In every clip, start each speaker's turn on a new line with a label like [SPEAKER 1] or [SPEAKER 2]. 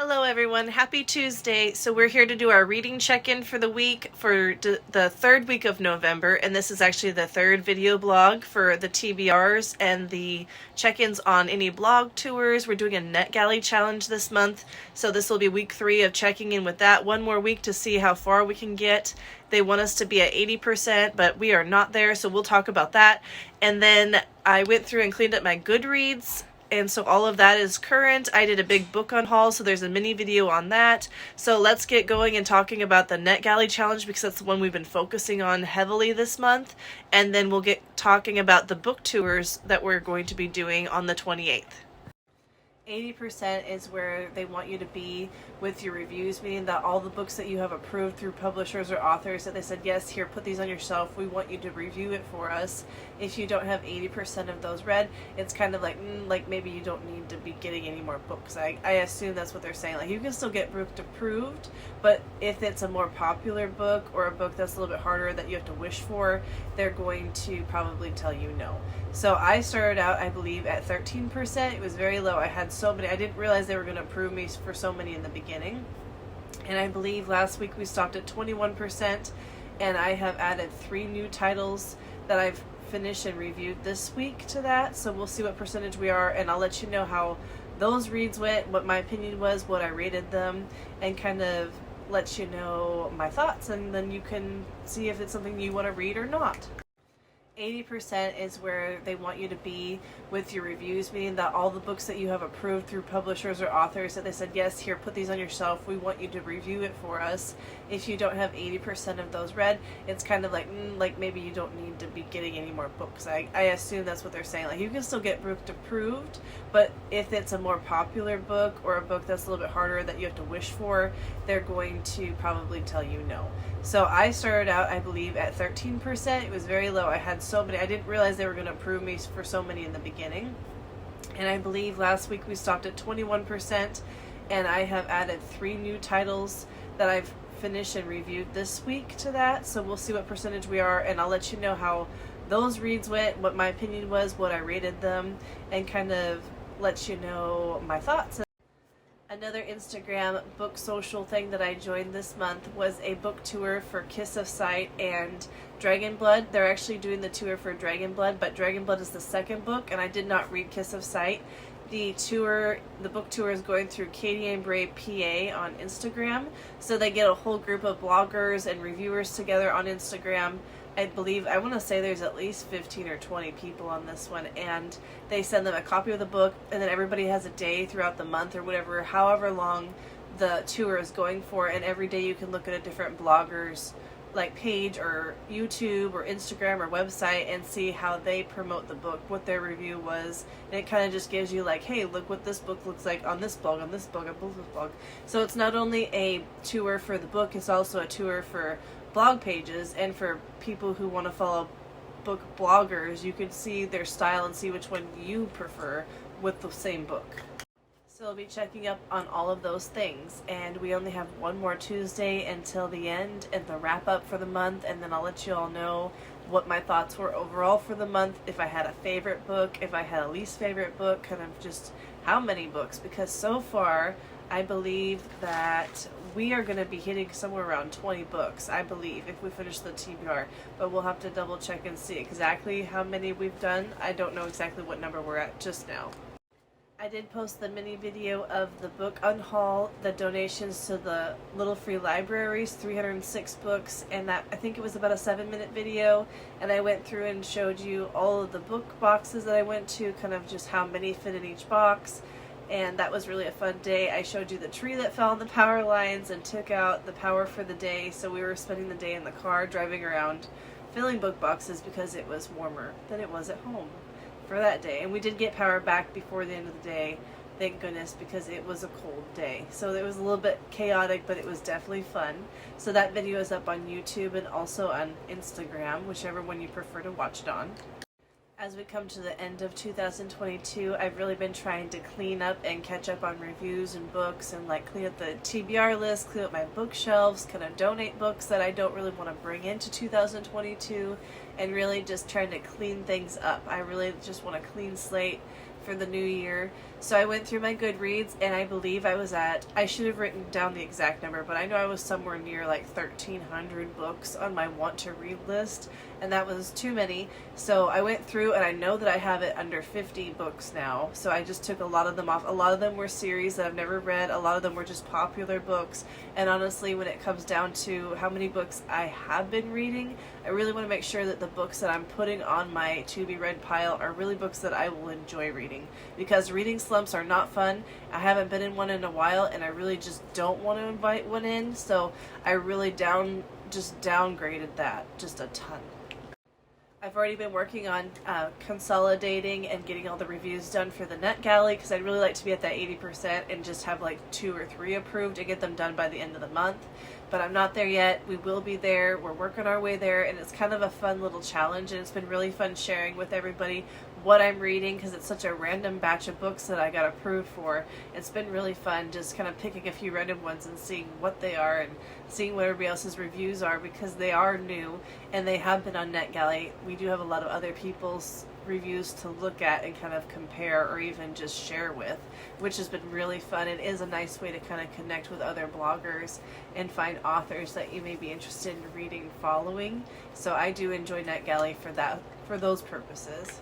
[SPEAKER 1] Hello everyone, happy Tuesday. So we're here to do our reading check-in for the week for the third week of November, and this is actually the third video blog for the TBRs and the check-ins on any blog tours. We're doing a NetGalley challenge this month, so this will be week 3 of checking in with that. One more week to see how far we can get. They want us to be at 80%, but we are not there, so we'll talk about that. And then I went through and cleaned up my Goodreads, and so all of that is current. I did a big book haul, so there's a mini video on that. So let's get going and talking about the NetGalley challenge, because that's the one we've been focusing on heavily this month. And then we'll get talking about the book tours that we're going to be doing on the 28th. 80% is where they want you to be with your reviews, meaning that all the books that you have approved through publishers or authors that they said, yes, here, put these on your shelf, we want you to review it for us. If you don't have 80% of those read, it's kind of like maybe you don't need to be getting any more books. I assume that's what they're saying. Like, you can still get book approved, but if it's a more popular book or a book that's a little bit harder that you have to wish for, they're going to probably tell you no. So I started out, I believe, at 13%. It was very low. I had so many. I didn't realize they were going to approve me for so many in the beginning. And I believe last week we stopped at 21%, and I have added 3 new titles that I've finished and reviewed this week to that. So we'll see what percentage we are, and I'll let you know how those reads went, what my opinion was, what I rated them, and kind of let you know my thoughts, and then you can see if it's something you want to read or not. 80% is where they want you to be with your reviews, meaning that all the books that you have approved through publishers or authors that they said, yes, here, put these on your shelf, we want you to review it for us. If you don't have 80% of those read, it's kind of like maybe you don't need to be getting any more books. I assume that's what they're saying. Like, you can still get book approved, but if it's a more popular book or a book that's a little bit harder that you have to wish for, they're going to probably tell you no. So I started out, I believe, at 13%. It was very low. I had so many. I didn't realize they were going to approve me for so many in the beginning. And I believe last week we stopped at 21%, and I have added 3 new titles that I've finished and reviewed this week to that. So we'll see what percentage we are, and I'll let you know how those reads went, what my opinion was, what I rated them, and kind of let you know my thoughts. Another Instagram book social thing that I joined this month was a book tour for Kiss of Sight and Dragon Blood. They're actually doing the tour for Dragon Blood, but Dragon Blood is the second book, and I did not read Kiss of Sight. The book tour is going through Katie and Bray PA on Instagram, so they get a whole group of bloggers and reviewers together on Instagram. I want to say there's at least 15 or 20 people on this one, and they send them a copy of the book, and then everybody has a day throughout the month or whatever, however long the tour is going for, and every day you can look at a different blogger's page or YouTube or Instagram or website and see how they promote the book, what their review was, and it kind of just gives you hey, look what this book looks like on this blog, on this blog, on this blog. So it's not only a tour for the book, it's also a tour for blog pages, and for people who want to follow book bloggers, you could see their style and see which one you prefer with the same book. So I'll be checking up on all of those things, and we only have one more Tuesday until the end and the wrap up for the month, and then I'll let you all know what my thoughts were overall for the month, if I had a favorite book, if I had a least favorite book, kind of just how many books, because so far I believe that we are going to be hitting somewhere around 20 books, I believe, if we finish the TBR. But we'll have to double check and see exactly how many we've done. I don't know exactly what number we're at just now. I did post the mini video of the book haul, the donations to the Little Free Libraries, 306 books, and that, I think it was about a 7-minute video, and I went through and showed you all of the book boxes that I went to, kind of just how many fit in each box. And that was really a fun day. I showed you the tree that fell on the power lines and took out the power for the day, so we were spending the day in the car driving around filling book boxes because it was warmer than it was at home for that day. And we did get power back before the end of the day, thank goodness, because it was a cold day. So it was a little bit chaotic, but it was definitely fun. So that video is up on YouTube and also on Instagram, whichever one you prefer to watch it on. As we come to the end of 2022, I've really been trying to clean up and catch up on reviews and books, and clean up the TBR list, clean up my bookshelves, kind of donate books that I don't really want to bring into 2022, and really just trying to clean things up. I really just want a clean slate for the new year. So I went through my Goodreads, and I believe I was at, I should have written down the exact number, but I know I was somewhere near like 1,300 books on my want to read list, and that was too many. So I went through, and I know that I have it under 50 books now. So I just took a lot of them off. A lot of them were series that I've never read. A lot of them were just popular books. And honestly, when it comes down to how many books I have been reading, I really want to make sure that the books that I'm putting on my to be read pile are really books that I will enjoy reading, because reading slumps are not fun. I haven't been in one in a while, and I really just don't want to invite one in. So I really downgraded that just a ton. I've already been working on consolidating and getting all the reviews done for the NetGalley, because I'd really like to be at that 80% and just have like 2 or 3 approved and get them done by the end of the month. But I'm not there yet. We will be there. We're working our way there, and it's kind of a fun little challenge, and it's been really fun sharing with everybody what I'm reading, because it's such a random batch of books that I got approved for. It's been really fun just kind of picking a few random ones and seeing what they are and seeing what everybody else's reviews are, because they are new and they have been on NetGalley. We do have a lot of other people's reviews to look at and kind of compare or even just share with, which has been really fun. It is a nice way to kind of connect with other bloggers and find authors that you may be interested in reading, following. So I do enjoy NetGalley for those purposes.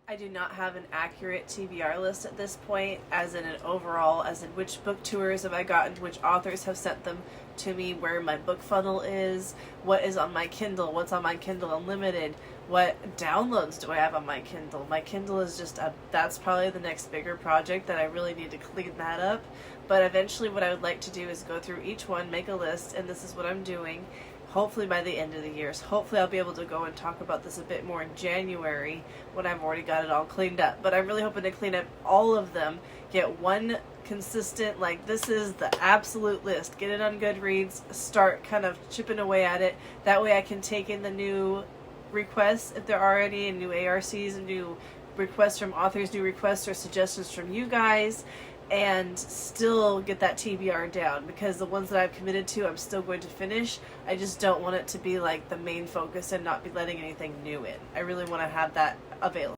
[SPEAKER 1] I do not have an accurate TBR list at this point, as in an overall, as in which book tours have I gotten, which authors have sent them to me, where my book funnel is, what is on my Kindle, what's on my Kindle Unlimited, what downloads do I have on my Kindle. My Kindle is that's probably the next bigger project that I really need to clean that up. But eventually what I would like to do is go through each one, make a list, and this is what I'm doing. Hopefully by the end of the year. So hopefully I'll be able to go and talk about this a bit more in January when I've already got it all cleaned up. But I'm really hoping to clean up all of them, get one consistent, like this is the absolute list, get it on Goodreads, start kind of chipping away at it. That way I can take in the new requests, if there are any, and new ARCs, and new requests from authors, new requests or suggestions from you guys, and still get that TBR down, because the ones that I've committed to I'm still going to finish. I just don't want it to be like the main focus and not be letting anything new in. I really want to have that available.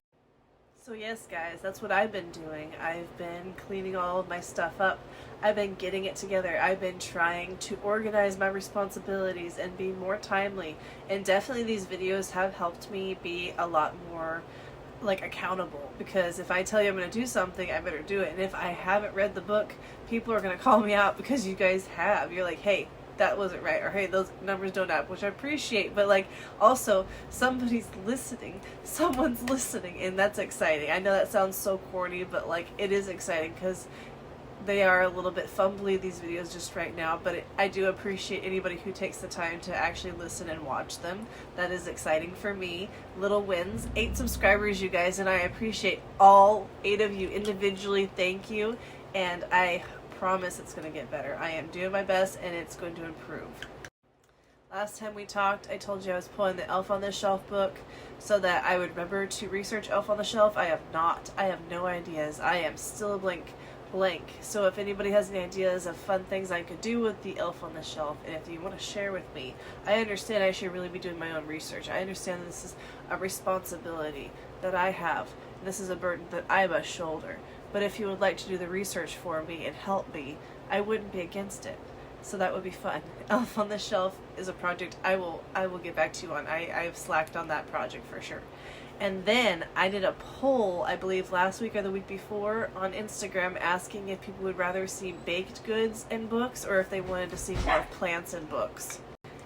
[SPEAKER 1] So yes guys, that's what I've been doing. I've been cleaning all of my stuff up. I've been getting it together. I've been trying to organize my responsibilities and be more timely, and definitely these videos have helped me be a lot more like accountable, because if I tell you I'm going to do something, I better do it. And if I haven't read the book, people are going to call me out because you guys have. You're like, hey, that wasn't right, or hey, those numbers don't add up, which I appreciate. But like, also somebody's listening, someone's listening, and that's exciting. I know that sounds so corny, but like it is exciting, because they are a little bit fumbly, these videos, just right now, but I do appreciate anybody who takes the time to actually listen and watch them. That is exciting for me. Little wins. 8 subscribers, you guys, and I appreciate all 8 of you individually. Thank you, and I promise it's going to get better. I am doing my best, and it's going to improve. Last time we talked, I told you I was pulling the Elf on the Shelf book so that I would remember to research Elf on the Shelf. I have not. I have no ideas. I am still a blank. So if anybody has any ideas of fun things I could do with the Elf on the Shelf, and if you want to share with me, I understand I should really be doing my own research. I understand that this is a responsibility that I have. This is a burden that I must shoulder. But if you would like to do the research for me and help me, I wouldn't be against it. So that would be fun. Elf on the Shelf is a project I will get back to you on. I have slacked on that project for sure. And then I did a poll, I believe last week or the week before, on Instagram, asking if people would rather see baked goods in books or if they wanted to see more plants in books.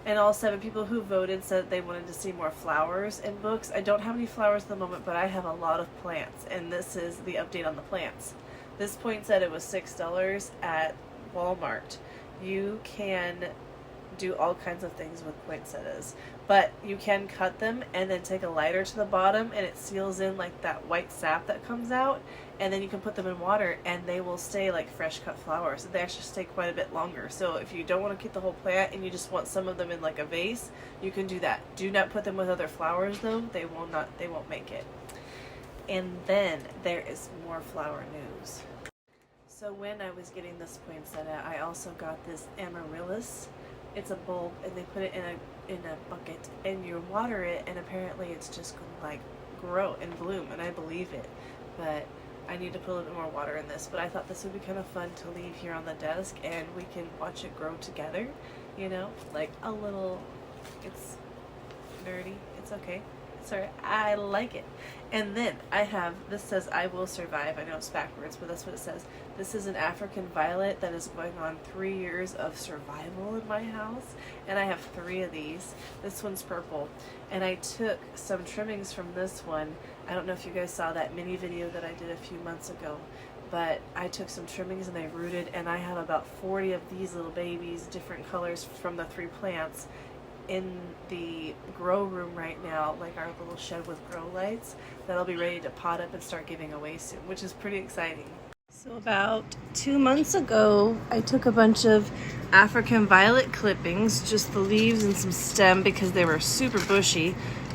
[SPEAKER 1] And all 7 people who voted said they wanted to see more flowers in books. I don't have any flowers at the moment, but I have a lot of plants, and this is the update on the plants. This point said it was $6 at Walmart. You can do all kinds of things with poinsettias, but you can cut them and then take a lighter to the bottom, and it seals in like that white sap that comes out, and then you can put them in water and they will stay like fresh cut flowers. They actually stay quite a bit longer. So if you don't want to keep the whole plant and you just want some of them in like a vase, you can do that. Do not put them with other flowers though. They won't make it. And then there is more flower news. So when I was getting this poinsettia, I also got this amaryllis. It's a bulb, and they put it in a bucket, and you water it, and apparently it's just going to like grow and bloom, and I believe it. But I need to put a little bit more water in this, but I thought this would be kind of fun to leave here on the desk and we can watch it grow together, you know, like a little, it's nerdy, it's okay. Sorry, I like it. And then I have, this says I will survive. I know it's backwards, but that's what it says. This is an African violet that is going on 3 years of survival in my house. And I have 3 of these. This one's purple. And I took some trimmings from this one. I don't know if you guys saw that mini video that I did a few months ago, but I took some trimmings and I rooted, and I have about 40 of these little babies, different colors from the 3 plants, in the grow room right now, like our little shed with grow lights, that I'll be ready to pot up and start giving away soon, which is pretty exciting. So about 2 months ago, I took a bunch of African violet clippings, just the leaves and some stem because they were super bushy,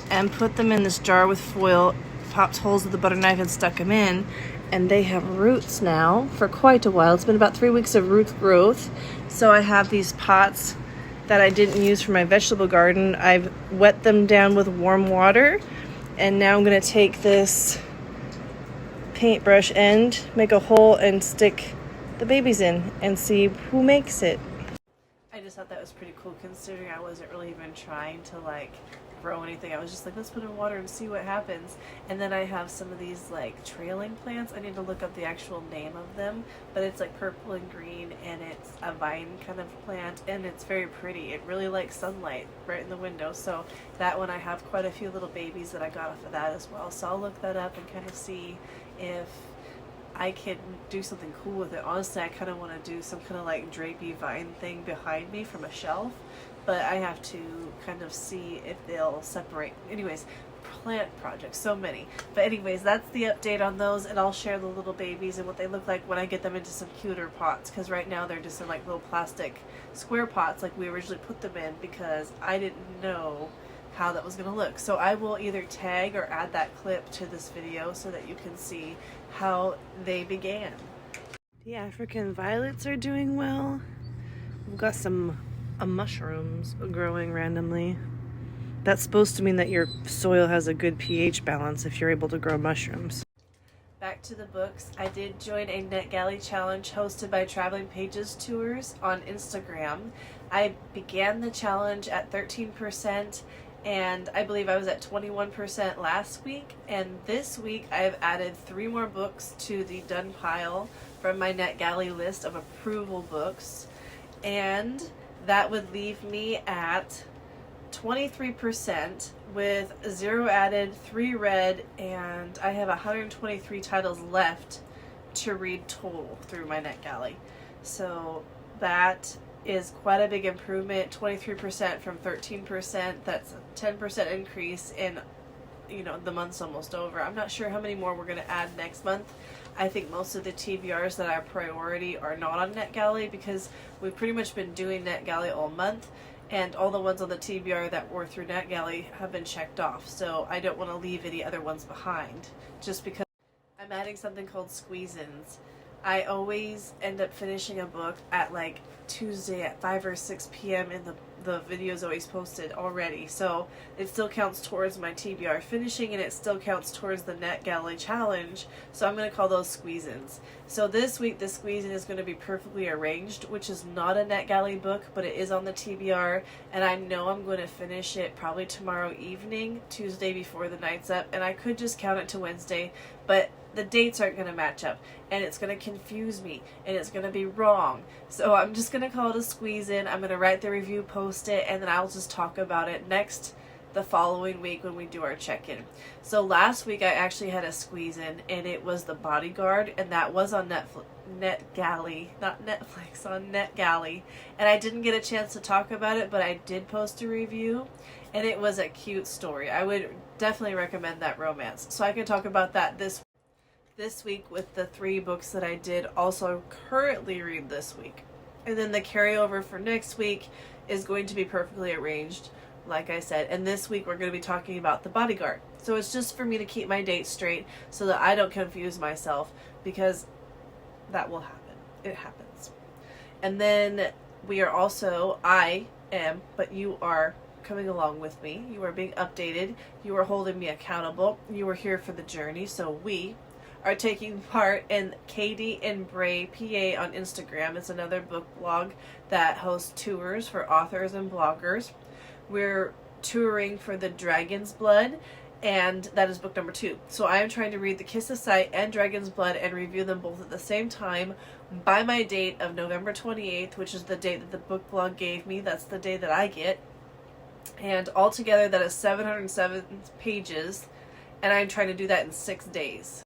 [SPEAKER 1] and put them in this jar with foil, popped holes with a butter knife and stuck them in, and they have roots now for quite a while. It's been about 3 weeks of root growth. So I have these pots that I didn't use for my vegetable garden. I've wet them down with warm water, and now I'm going to take this paintbrush end, make a hole, and stick the babies in and see who makes it. I just thought that was pretty cool considering I wasn't really even trying to like grow anything. I was just like, let's put in water and see what happens. And then I have some of these like trailing plants. I need to look up the actual name of them, but it's like purple and green, and it's a vine kind of plant, and it's very pretty. It really likes sunlight right in the window. So that one, I have quite a few little babies that I got off of that as well. So I'll look that up and kind of see if I can do something cool with it. Honestly, I kind of want to do some kind of like drapey vine thing behind me from a shelf, but I have to kind of see if they'll separate. Anyways, plant projects, so many. But anyways, that's the update on those, and I'll share the little babies and what they look like when I get them into some cuter pots, because right now they're just in like little plastic square pots like we originally put them in, because I didn't know how that was going to look. So I will either tag or add that clip to this video so that you can see how they began. The African violets are doing well. We've got some mushrooms growing randomly. That's supposed to mean that your soil has a good pH balance if you're able to grow mushrooms. Back to the books. I did join a NetGalley challenge hosted by Traveling Pages Tours on Instagram. I began the challenge at 13%, and I believe I was at 21% last week, and this week I have added 3 more books to the done pile from my NetGalley list of approval books, and that would leave me at 23% with 0 added, 3 read, and I have 123 titles left to read total through my NetGalley. So that is quite a big improvement. 23% from 13%. That's a 10% increase in, you know, the month's almost over. I'm not sure how many more we're going to add next month. I think most of the TBRs that are priority are not on NetGalley, because we've pretty much been doing NetGalley all month, and all the ones on the TBR that were through NetGalley have been checked off. So I don't want to leave any other ones behind, just because I'm adding something called squeeze-ins. I always end up finishing a book at like Tuesday at 5 or 6 p.m. and the video is always posted already. So it still counts towards my TBR finishing, and it still counts towards the NetGalley challenge. So I'm going to call those squeeze-ins. So this week the squeeze-in is going to be Perfectly Arranged, which is not a NetGalley book, but it is on the TBR. And I know I'm going to finish it probably tomorrow evening, Tuesday before the night's up. And I could just count it to Wednesday, but the dates aren't going to match up, and it's going to confuse me, and it's going to be wrong. So I'm just going to call it a squeeze-in. I'm going to write the review, post it, and then I'll just talk about it the following week when we do our check-in. So last week I actually had a squeeze-in, and it was the Bodyguard, and that was on NetGalley, not Netflix, on NetGalley. And I didn't get a chance to talk about it, but I did post a review, and it was a cute story. I would definitely recommend that romance. So I can talk about that this week with the 3 books that I did also currently read this week. And then the carryover for next week is going to be Perfectly Arranged, like I said. And this week we're going to be talking about The Bodyguard. So it's just for me to keep my dates straight so that I don't confuse myself, because that will happen. It happens. And then we are also, I am, but you are coming along with me. You are being updated. You are holding me accountable. You are here for the journey. So we are taking part in Katie and Bray PA on Instagram. It's another book blog that hosts tours for authors and bloggers. We're touring for The Dragon's Blood, and that is book number 2. So I am trying to read The Kiss of Sight and Dragon's Blood and review them both at the same time by my date of November 28th, which is the date that the book blog gave me. That's the day that I get. And altogether that is 707 pages, and I'm trying to do that in 6 days.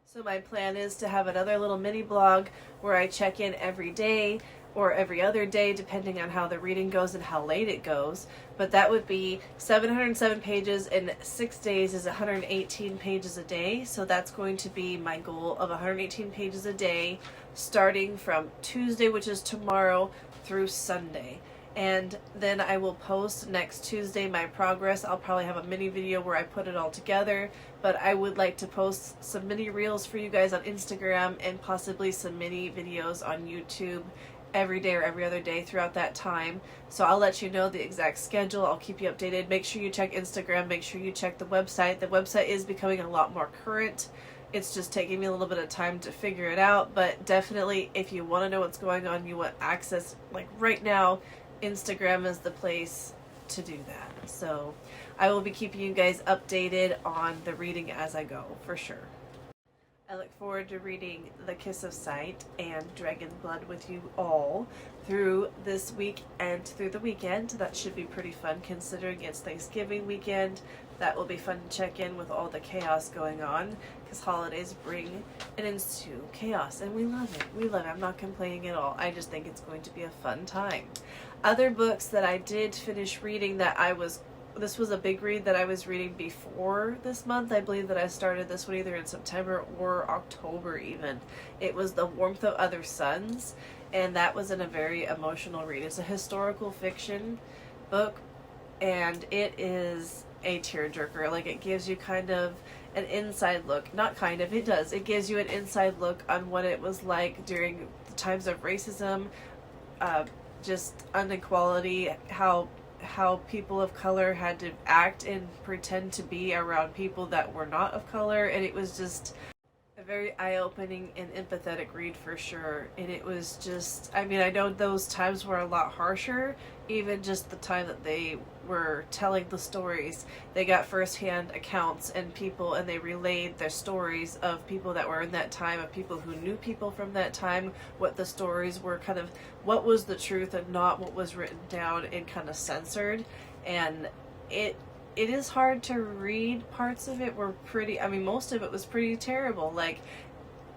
[SPEAKER 1] So my plan is to have another little mini blog where I check in every day or every other day depending on how the reading goes and how late it goes. But that would be 707 pages in 6 days is 118 pages a day. So that's going to be my goal of 118 pages a day starting from Tuesday, which is tomorrow, through Sunday. And then I will post next Tuesday my progress. I'll probably have a mini video where I put it all together, but I would like to post some mini reels for you guys on Instagram and possibly some mini videos on YouTube every day or every other day throughout that time. So I'll let you know the exact schedule. I'll keep you updated. Make sure you check Instagram. Make sure you check the website. The website is becoming a lot more current. It's just taking me a little bit of time to figure it out, but definitely if you want to know what's going on, you want access, like right now, Instagram is the place to do that. So I will be keeping you guys updated on the reading as I go, for sure. I look forward to reading The Kiss of Sight and Dragon's Blood with you all through this week and through the weekend. That should be pretty fun considering it's Thanksgiving weekend. That will be fun to check in with all the chaos going on, because holidays bring an ensue chaos, and we love it. We love it. I'm not complaining at all. I just think it's going to be a fun time. Other books that I did finish reading this was a big read that I was reading before this month. I believe that I started this one either in September or October even. It was The Warmth of Other Suns, and that was in a very emotional read. It's a historical fiction book, and it is a tearjerker. Like, it gives you kind of an inside look. Not kind of, it does. It gives you an inside look on what it was like during the times of racism, just inequality, how people of color had to act and pretend to be around people that were not of color, and it was just a very eye-opening and empathetic read for sure. And it was just, I mean, I know those times were a lot harsher, even just the time that they were telling the stories. They got first-hand accounts and people, and they relayed their stories of people that were in that time, of people who knew people from that time, what the stories were, kind of what was the truth and not what was written down and kind of censored. And it is hard to read. Parts of it were pretty, I mean, most of it was pretty terrible. Like,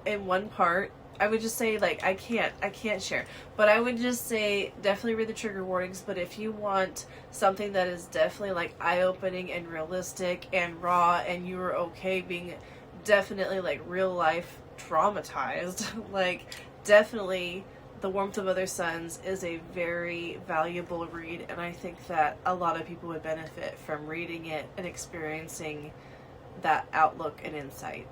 [SPEAKER 1] in one part, I would just say, like, I can't share, but I would just say definitely read the trigger warnings. But if you want something that is definitely like eye-opening and realistic and raw, and you are okay being definitely like real life traumatized, like, definitely The Warmth of Other Suns is a very valuable read, and I think that a lot of people would benefit from reading it and experiencing that outlook and insight.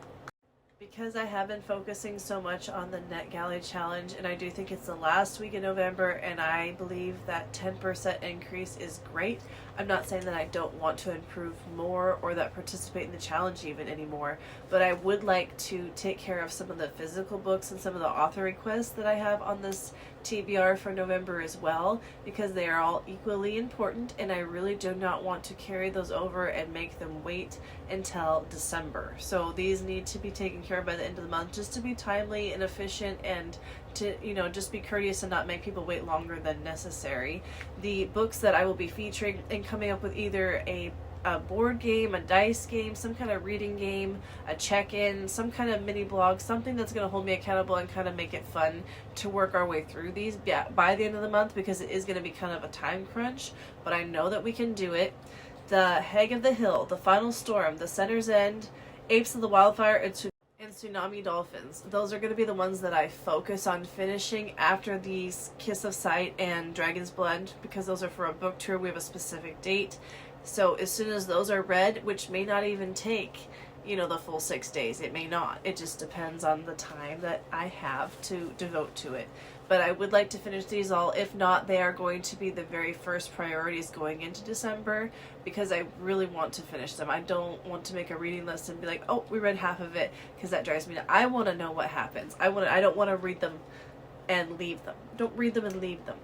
[SPEAKER 1] Because I have been focusing so much on the NetGalley Challenge, and I do think it's the last week in November, and I believe that 10% increase is great. I'm not saying that I don't want to improve more or that participate in the challenge even anymore, but I would like to take care of some of the physical books and some of the author requests that I have on this TBR for November as well, because they are all equally important, and I really do not want to carry those over and make them wait until December. So these need to be taken care of by the end of the month, just to be timely and efficient, and to, you know, just be courteous and not make people wait longer than necessary. The books that I will be featuring and coming up with either a board game, a dice game, some kind of reading game, a check-in, some kind of mini blog, something that's going to hold me accountable and kind of make it fun to work our way through these by the end of the month, because it is going to be kind of a time crunch, but I know that we can do it. The Hag of the Hill, The Final Storm, The Center's End, Apes of the Wildfire, and Tsunami Dolphins. Those are going to be the ones that I focus on finishing after these Kiss of Sight and Dragon's Blood, because those are for a book tour. We have a specific date. So as soon as those are read, which may not even take the full 6 days. It may not. It just depends on the time that I have to devote to it. But I would like to finish these all. If not, they are going to be the very first priorities going into December, because I really want to finish them. I don't want to make a reading list and be like, oh, we read half of it, because that drives me nuts. I want to know what happens. I don't want to read them and leave them. Don't read them and leave them.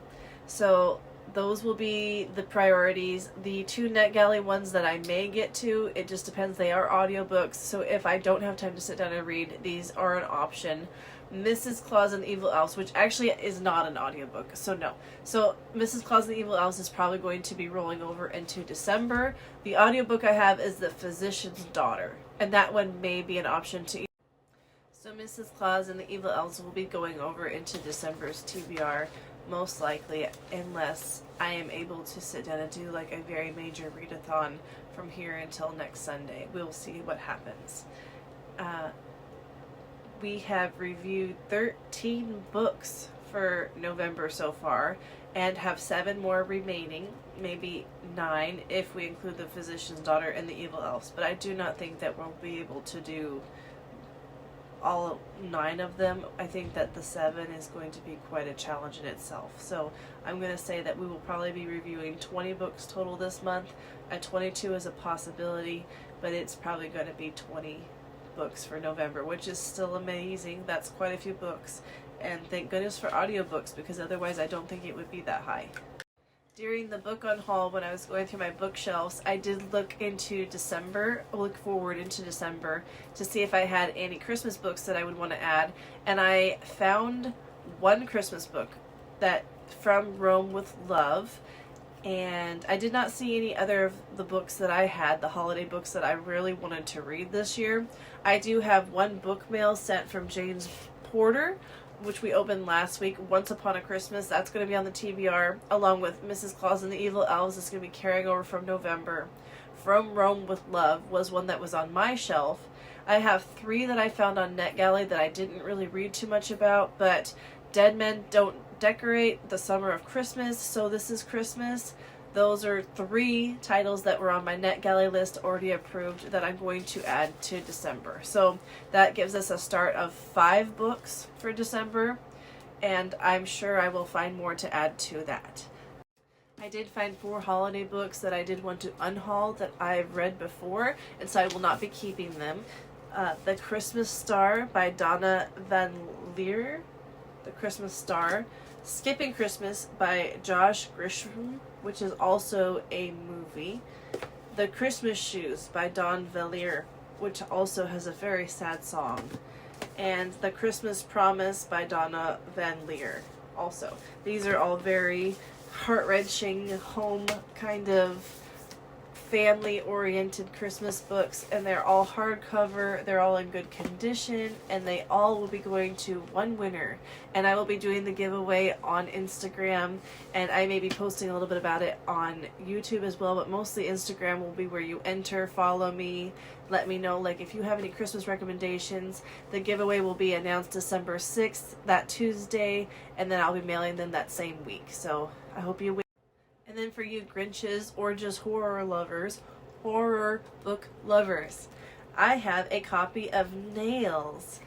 [SPEAKER 1] So those will be the priorities. The 2 NetGalley ones that I may get to, it just depends. They are audiobooks, so if I don't have time to sit down and read, these are an option. Mrs. Claus and the Evil Elves, which actually is not an audiobook, so no. So Mrs. Claus and the Evil Elves is probably going to be rolling over into December. The audiobook I have is The Physician's Daughter, and that one may be an option to. So Mrs. Claus and the Evil Elves will be going over into December's TBR, most likely, unless I am able to sit down and do like a very major readathon from here until next Sunday. We'll see what happens. We have reviewed 13 books for November so far, and have 7 more remaining, maybe 9 if we include The Physician's Daughter and The Evil Elves. But I do not think that we'll be able to do all 9 of them. I think that the 7 is going to be quite a challenge in itself. So I'm going to say that we will probably be reviewing 20 books total this month. 22 is a possibility, but it's probably going to be 20 books for November, which is still amazing. That's quite a few books, and thank goodness for audiobooks, because otherwise I don't think it would be that high. During the book on haul, when I was going through my bookshelves, I did look forward into December to see if I had any Christmas books that I would want to add, and I found one Christmas book, that From Rome with Love, and I did not see any other of the books that I had, the holiday books that I really wanted to read this year. I do have one book mail sent from James Porter, which we opened last week, Once Upon a Christmas. That's going to be on the TBR, along with Mrs. Claus and the Evil Elves. It's going to be carrying over from November. From Rome with Love was one that was on my shelf. I have 3 that I found on NetGalley that I didn't really read too much about, but Dead Men Don't Decorate, The Summer of Christmas, So This Is Christmas. Those are 3 titles that were on my NetGalley list already approved that I'm going to add to December. So that gives us a start of 5 books for December, and I'm sure I will find more to add to that. I did find 4 holiday books that I did want to unhaul that I've read before, and so I will not be keeping them. The Christmas Star by Donna Van Leer. The Christmas Star. Skipping Christmas by Josh Grisham, which is also a movie. The Christmas Shoes by Don Valier, which also has a very sad song. And The Christmas Promise by Donna Van Leer also. These are all very heart-wrenching, home kind of family-oriented Christmas books, and they're all hardcover, they're all in good condition, and they all will be going to one winner. And I will be doing the giveaway on Instagram, and I may be posting a little bit about it on YouTube as well, but mostly Instagram will be where you enter, follow me, let me know if you have any Christmas recommendations. The giveaway will be announced December 6th, that Tuesday, and then I'll be mailing them that same week. So I hope you win. And then for you Grinches or just horror book lovers, I have a copy of Nails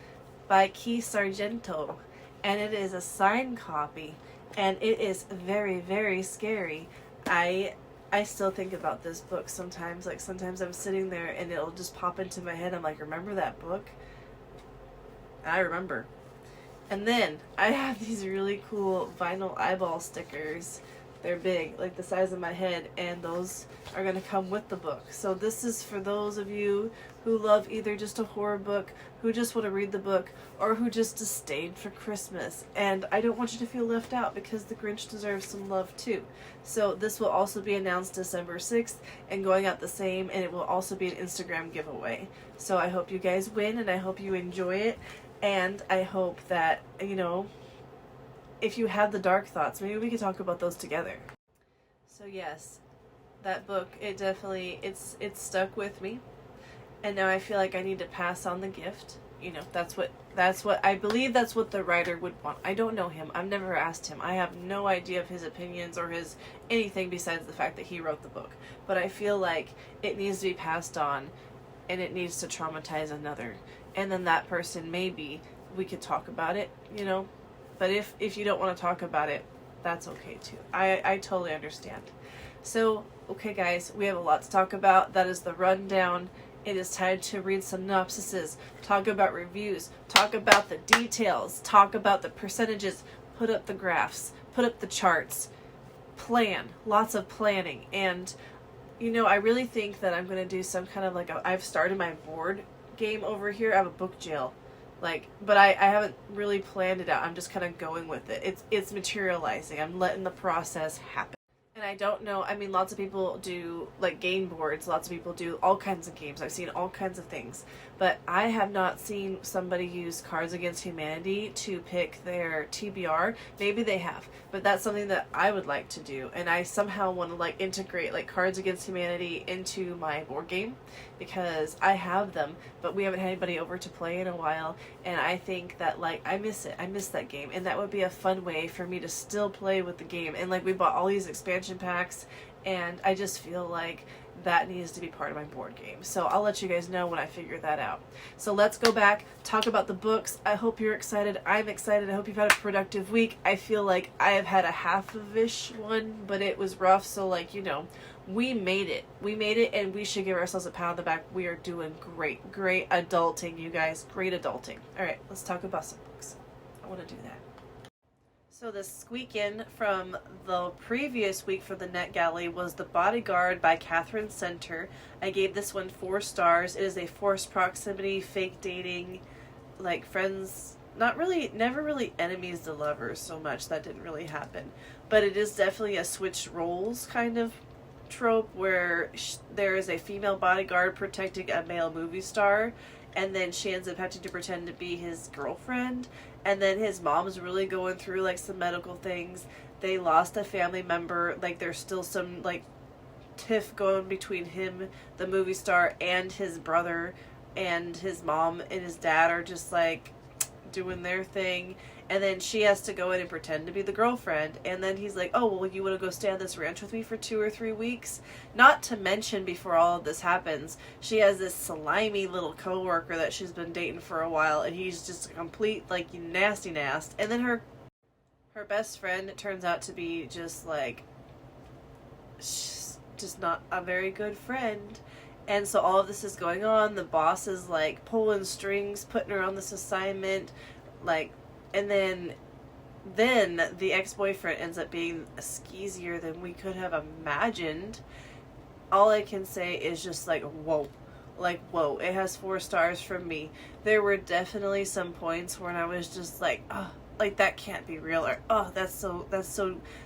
[SPEAKER 1] by Key Sargento, and it is a signed copy, and it is very, very scary. I still think about this book sometimes. Sometimes I'm sitting there and it'll just pop into my head. I'm like, remember that book? I remember. And then I have these really cool vinyl eyeball stickers. They're big, like the size of my head, and those are going to come with the book. So this is for those of you who love either just a horror book, who just want to read the book, or who just disdain for Christmas. And I don't want you to feel left out, because the Grinch deserves some love too. So this will also be announced December 6th and going out the same, and it will also be an Instagram giveaway. So I hope you guys win, and I hope you enjoy it, and I hope that, if you have the dark thoughts, maybe we could talk about those together. So yes, that book, it's stuck with me, and now I feel like I need to pass on the gift. That's what I believe, that's what the writer would want. I don't know him. I've never asked him. I have no idea of his opinions or his anything besides the fact that he wrote the book. But I feel like it needs to be passed on, and it needs to traumatize another. And then that person, maybe we could talk about it, you know? But if you don't want to talk about it, that's okay too. I totally understand. So, okay guys, we have a lot to talk about. That is the rundown. It is time to read synopsises, talk about reviews, talk about the details, talk about the percentages, put up the graphs, put up the charts, plan, lots of planning. And, you know, I really think that I'm going to do some kind of like, I've started my board game over here. I have a book jail. Like, but I haven't really planned it out. I'm just kind of going with it. It's materializing. I'm letting the process happen. And I don't know, I mean, lots of people do, like, game boards. Lots of people do all kinds of games. I've seen all kinds of things. But I have not seen somebody use Cards Against Humanity to pick their TBR. Maybe they have. But that's something that I would like to do. And I somehow want to, like, integrate, like, Cards Against Humanity into my board game. Because I have them, but we haven't had anybody over to play in a while. And I think that, like, I miss it. I miss that game. And that would be a fun way for me to still play with the game. And, like, we bought all these expansion packs, and I just feel like that needs to be part of my board game. So I'll let you guys know when I figure that out. So let's go back, talk about the books. I hope you're excited. I'm excited. I hope you've had a productive week. I feel like I have had a half-ish one, but it was rough. So, like, you know, we made it. We made it, and we should give ourselves a pat on the back. We are doing great. Great adulting, you guys. Great adulting. All right, let's talk about some books. I want to do that. So the squeak in from the previous week for the NetGalley was The Bodyguard by Catherine Center. I gave this one 4 stars. It is a forced proximity, fake dating, like friends, not really, never really enemies to lovers so much. That didn't really happen. But it is definitely a switched roles kind of trope where there is a female bodyguard protecting a male movie star, and then she ends up having to pretend to be his girlfriend. And then his mom's really going through, like, some medical things. They lost a family member. Like, there's still some, like, tiff going between him, the movie star, and his brother. And his mom and his dad are just, like, doing their thing. And then she has to go in and pretend to be the girlfriend. And then he's like, oh, well, you want to go stay on this ranch with me for 2 or 3 weeks? Not to mention, before all of this happens, she has this slimy little coworker that she's been dating for a while. And he's just a complete, like, nasty nast. And then her best friend turns out to be just, like, she's just not a very good friend. And so all of this is going on. The boss is, like, pulling strings, putting her on this assignment, like, and then the ex-boyfriend ends up being skeezier than we could have imagined. All I can say is just, like, whoa. Like, whoa. It has 4 stars from me. There were definitely some points when I was just like, oh, like, that can't be real, or, oh, that's so,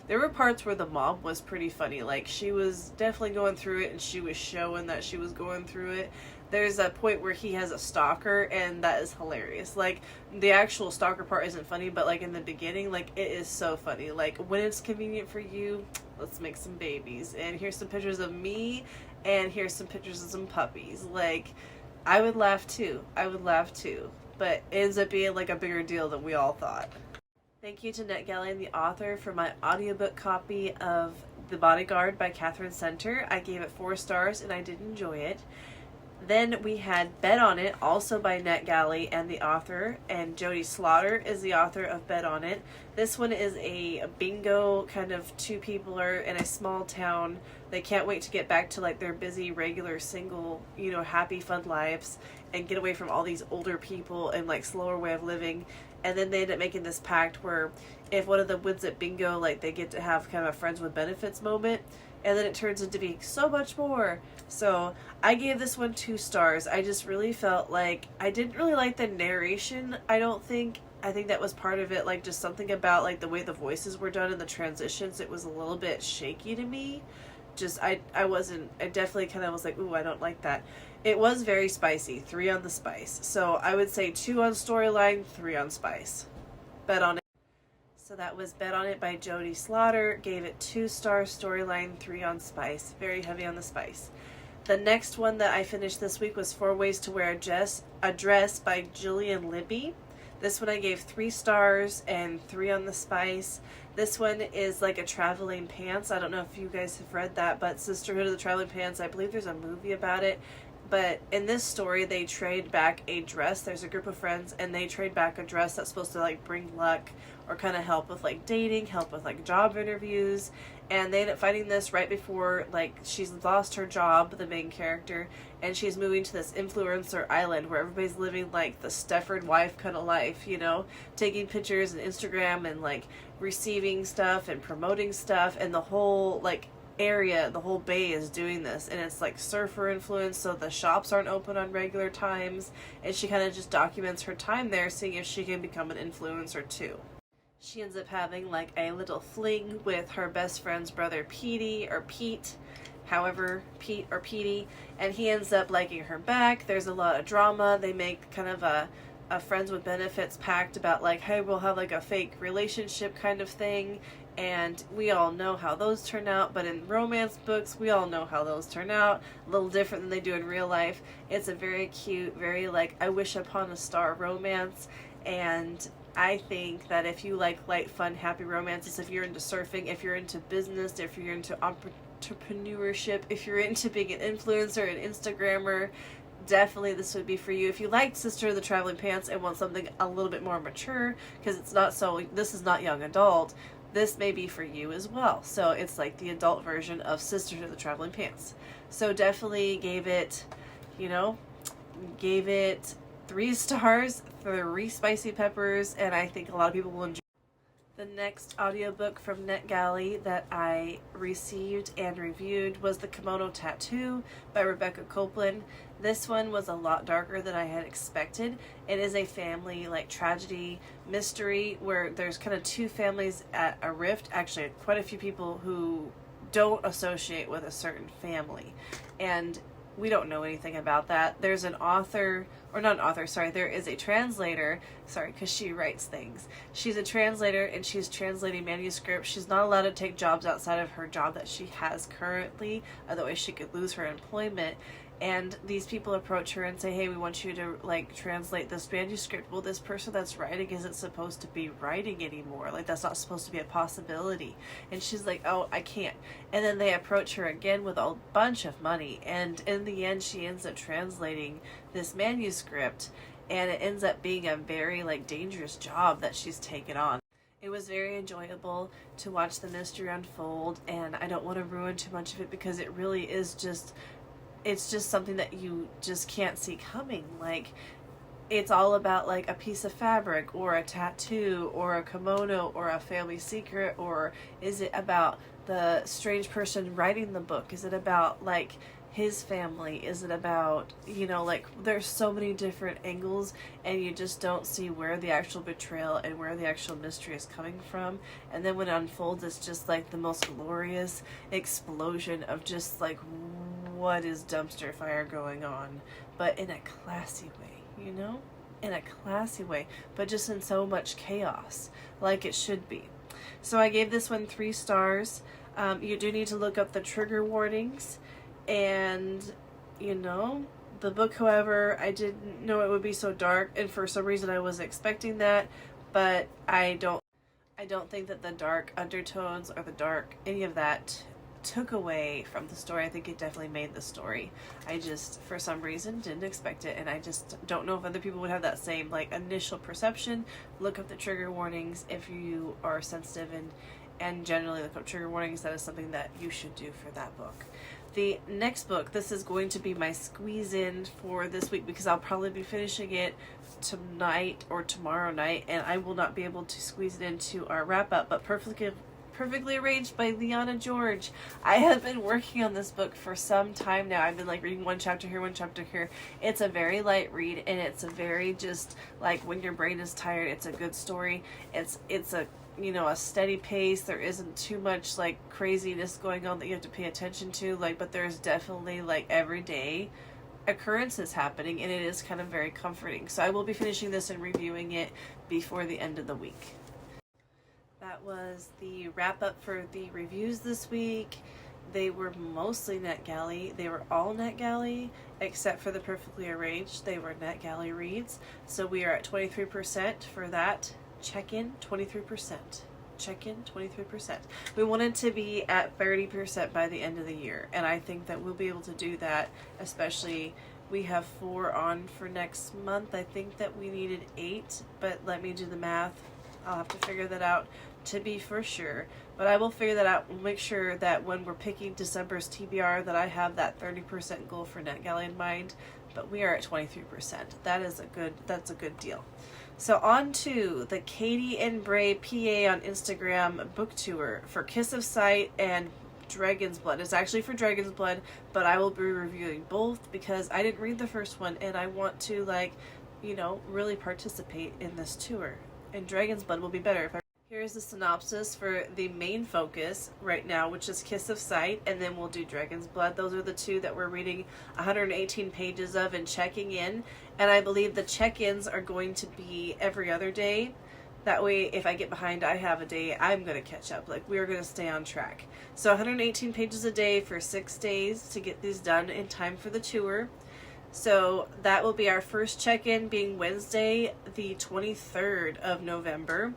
[SPEAKER 1] there were parts where the mom was pretty funny. Like, she was definitely going through it, and she was showing that she was going through it. There's a point where he has a stalker, and that is hilarious. Like, the actual stalker part isn't funny, but, like, in the beginning, like, it is so funny. Like, when it's convenient for you, let's make some babies. And here's some pictures of me, and here's some pictures of some puppies. Like, I would laugh too. But it ends up being, like, a bigger deal than we all thought. Thank you to NetGalley and the author for my audiobook copy of The Bodyguard by Catherine Center. I gave it 4 stars, and I did enjoy it. Then we had Bet on It, also by NetGalley and the author, and Jody Slaughter is the author of Bet on It. This one is a bingo, kind of 2 people are in a small town. They can't wait to get back to, like, their busy, regular, single, you know, happy, fun lives and get away from all these older people and, like, slower way of living. And then they end up making this pact where if one of them wins at bingo, like, they get to have kind of a friends with benefits moment. And then it turns into being so much more. So I gave this one 2 stars. I just really felt like I didn't really like the narration. I think that was part of it. Like, just something about, like, the way the voices were done and the transitions. It was a little bit shaky to me. Just, I definitely kind of was like, ooh, I don't like that. It was very spicy. 3 on the spice. So I would say 2 on storyline, 3 on spice. Bet on it. So that was Bet on It by Jody Slaughter. Gave it 2 stars, storyline, 3 on spice. Very heavy on the spice. The next one that I finished this week was 4 Ways to Wear a Dress by Jillian Libby. This one I gave 3 stars and 3 on the spice. This one is like a traveling pants. I don't know if you guys have read that, but Sisterhood of the Traveling Pants, I believe there's a movie about it. But in this story, they trade back a dress. There's a group of friends, and they trade back a dress that's supposed to like bring luck or kind of help with like dating, help with like job interviews. And they end up finding this right before like she's lost her job, the main character, and she's moving to this influencer island where everybody's living like the Stepford wife kind of life, you know, taking pictures and Instagram and like receiving stuff and promoting stuff, and the whole like area, the whole bay is doing this, and it's like surfer influence, so the shops aren't open on regular times, and she kind of just documents her time there, seeing if she can become an influencer too. She ends up having like a little fling with her best friend's brother Pete, however, Pete or Petey, and he ends up liking her back. There's a lot of drama. They make kind of a friends with benefits pact about like, hey, we'll have like a fake relationship kind of thing, and we all know how those turn out. But in romance books, we all know how those turn out, a little different than they do in real life. It's a very cute, very like I wish upon a star romance, and I think that if you like light, fun, happy romances, if you're into surfing, if you're into business, if you're into entrepreneurship, if you're into being an influencer, an Instagrammer, definitely this would be for you. If you liked Sister of the Traveling Pants and want something a little bit more mature, because this is not young adult, this may be for you as well. So it's like the adult version of Sisters of the Traveling Pants. So definitely gave it 3 stars, 3 spicy peppers, and I think a lot of people will enjoy. The next audiobook from NetGalley that I received and reviewed was The Kimono Tattoo by Rebecca Copeland. This one was a lot darker than I had expected. It is a family like tragedy mystery where there's kind of 2 families at a rift, actually quite a few people who don't associate with a certain family, and we don't know anything about that. There's an author, or not an author, sorry, there is a translator, sorry, because she writes things. She's a translator, and she's translating manuscripts. She's not allowed to take jobs outside of her job that she has currently, otherwise she could lose her employment. And these people approach her and say, hey, we want you to like translate this manuscript. Well, this person that's writing isn't supposed to be writing anymore. Like, that's not supposed to be a possibility. And she's like, oh, I can't. And then they approach her again with a bunch of money, and in the end she ends up translating this manuscript, and it ends up being a very like dangerous job that she's taken on. It was very enjoyable to watch the mystery unfold, and I don't want to ruin too much of it because it really is just, it's just something that you just can't see coming. Like, it's all about like a piece of fabric or a tattoo or a kimono or a family secret, or is it about the strange person writing the book? Is it about like his family? Is it about, like, there's so many different angles, and you just don't see where the actual betrayal and where the actual mystery is coming from. And then when it unfolds, it's just like the most glorious explosion of just like, what is dumpster fire going on, but in a classy way, in a classy way, but just in so much chaos, like it should be. So I gave this one 3 stars. You do need to look up the trigger warnings, and the book, however, I didn't know it would be so dark, and for some reason I was expecting that, but I don't think that the dark undertones or the dark any of that took away from the story. I think it definitely made the story. I just, for some reason, didn't expect it, and I just don't know if other people would have that same like initial perception. Look up the trigger warnings if you are sensitive, and generally look up trigger warnings. That is something that you should do for that book. The next book, this is going to be my squeeze in for this week because I'll probably be finishing it tonight or tomorrow night, and I will not be able to squeeze it into our wrap up, but Perfectly Arranged by Leanna George. I have been working on this book for some time now. I've been like reading one chapter here, one chapter here. It's a very light read, and it's a very just like when your brain is tired, it's a good story. It's a a steady pace. There isn't too much like craziness going on that you have to pay attention to, like, but there's definitely like everyday occurrences happening, and it is kind of very comforting. So I will be finishing this and reviewing it before the end of the week. That was the wrap up for the reviews this week. They were mostly NetGalley. They were all NetGalley except for the Perfectly Arranged. They were NetGalley reads. So we are at 23% for that. Check-in 23%. Check-in 23%. We wanted to be at 30% by the end of the year, and I think that we'll be able to do that, especially We have 4 on for next month. I think that we needed 8, but let me do the math. I'll have to figure that out to be for sure. But I will figure that out. We'll make sure that when we're picking December's TBR that I have that 30% goal for NetGalley in mind. But we are at 23%. That's a good deal. So on to the Katie and Bray PA on Instagram book tour for Kiss of Sight and Dragon's Blood. It's actually for Dragon's Blood, but I will be reviewing both because I didn't read the first one and I want to really participate in this tour. And Dragon's Blood will be better if I... Here's the synopsis for the main focus right now, which is Kiss of Sight, and then we'll do Dragon's Blood. Those are the 2 that we're reading 118 pages of and checking in. And I believe the check-ins are going to be every other day. That way, if I get behind, I have a day, I'm going to catch up. We're going to stay on track. So 118 pages a day for 6 days to get these done in time for the tour. So that will be our first check-in being Wednesday, the 23rd of November.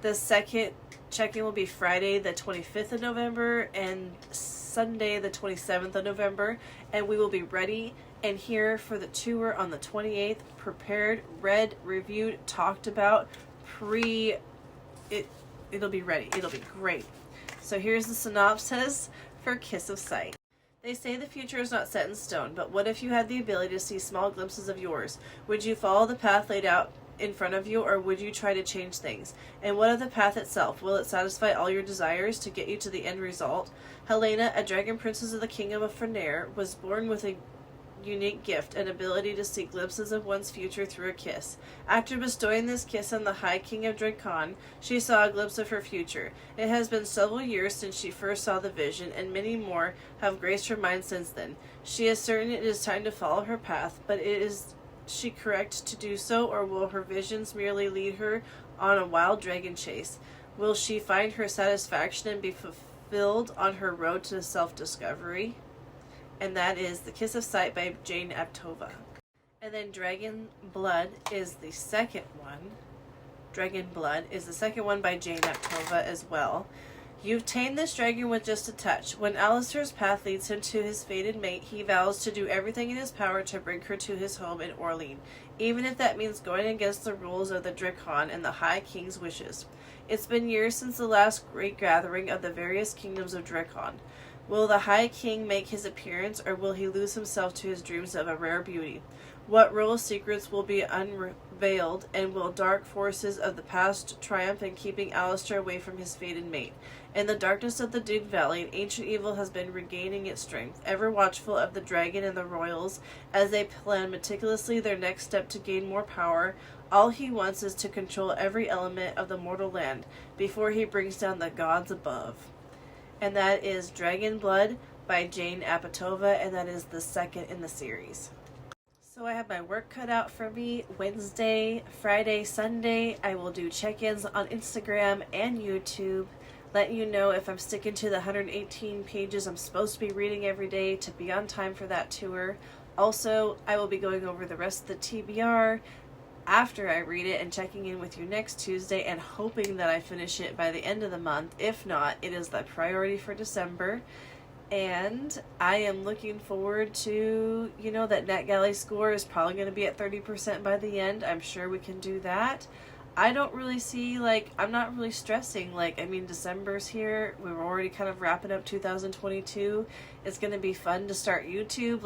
[SPEAKER 1] The second check-in will be Friday, the 25th of November, and Sunday, the 27th of November. And we will be ready and here for the tour on the 28th, prepared, read, reviewed, talked about, it'll be ready. It'll be great. So here's the synopsis for Kiss of Sight. They say the future is not set in stone, but what if you had the ability to see small glimpses of yours? Would you follow the path laid out in front of you, or would you try to change things? And what of the path itself? Will it satisfy all your desires to get you to the end result? Helena, a dragon princess of the kingdom of Fener, was born with a unique gift, an ability to see glimpses of one's future through a kiss. After bestowing this kiss on the High King of Dragon, she saw a glimpse of her future. It has been several years since she first saw the vision, and many more have graced her mind since then. She is certain it is time to follow her path, but is she correct to do so, or will her visions merely lead her on a wild dragon chase? Will she find her satisfaction and be fulfilled on her road to self-discovery? And that is The Kiss of Sight by Jane Aptova. And then Dragon Blood is the second one. Dragon Blood is the second one by Jane Aptova as well. You've tamed this dragon with just a touch. When Alistair's path leads him to his fated mate, he vows to do everything in his power to bring her to his home in Orlean, even if that means going against the rules of the Dragon and the High King's wishes. It's been years since the last great gathering of the various kingdoms of Dragon. Will the High King make his appearance, or will he lose himself to his dreams of a rare beauty? What royal secrets will be unveiled, and will dark forces of the past triumph in keeping Alistair away from his fated mate? In the darkness of the Dune Valley, ancient evil has been regaining its strength, ever watchful of the dragon and the royals as they plan meticulously their next step to gain more power. All he wants is to control every element of the mortal land before he brings down the gods above. And that is Dragon Blood by Jane Apatova, and that is the second in the series. So I have my work cut out for me. Wednesday, Friday, Sunday, I will do check-ins on Instagram and YouTube, letting you know if I'm sticking to the 118 pages I'm supposed to be reading every day to be on time for that tour. Also, I will be going over the rest of the TBR after I read it and checking in with you next Tuesday and hoping that I finish it by the end of the month. If not, it is the priority for December. And I am looking forward to, that NetGalley score is probably going to be at 30% by the end. I'm sure we can do that. I don't really see, I'm not really stressing. December's here. We were already kind of wrapping up 2022. It's going to be fun to start YouTube.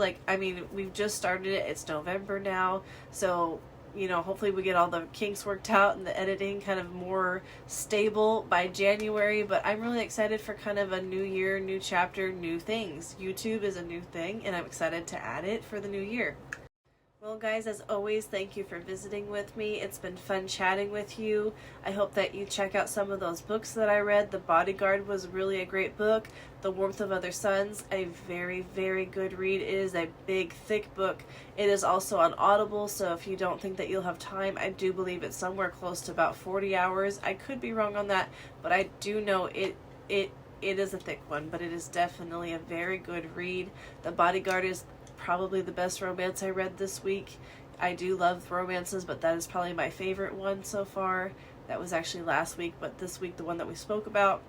[SPEAKER 1] We've just started it. It's November now. So, hopefully we get all the kinks worked out and the editing kind of more stable by January. But I'm really excited for kind of a new year, new chapter, new things. YouTube is a new thing, and I'm excited to add it for the new year. Well, guys, as always, thank you for visiting with me. It's been fun chatting with you. I hope that you check out some of those books that I read. The Bodyguard was really a great book. The Warmth of Other Suns, a very, very good read. It is a big, thick book. It is also on Audible, so if you don't think that you'll have time, I do believe it's somewhere close to about 40 hours. I could be wrong on that, but I do know it is a thick one, but it is definitely a very good read. The Bodyguard is probably the best romance I read this week. I do love romances, but that is probably my favorite one so far. That was actually last week, but this week the one that we spoke about.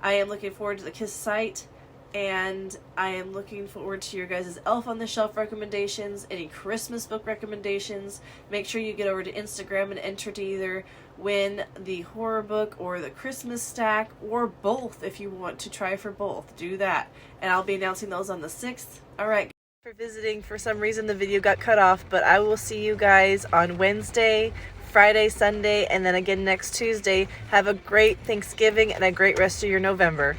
[SPEAKER 1] I am looking forward to The Kiss of Sight and I am looking forward to your guys' Elf on the Shelf recommendations, any Christmas book recommendations. Make sure you get over to Instagram and enter to either win the horror book or the Christmas stack, or both if you want to try for both. Do that. And I'll be announcing those on the 6th. Alright, for visiting. For some reason the video got cut off, but I will see you guys on Wednesday, Friday, Sunday, and then again next Tuesday. Have a great Thanksgiving and a great rest of your November.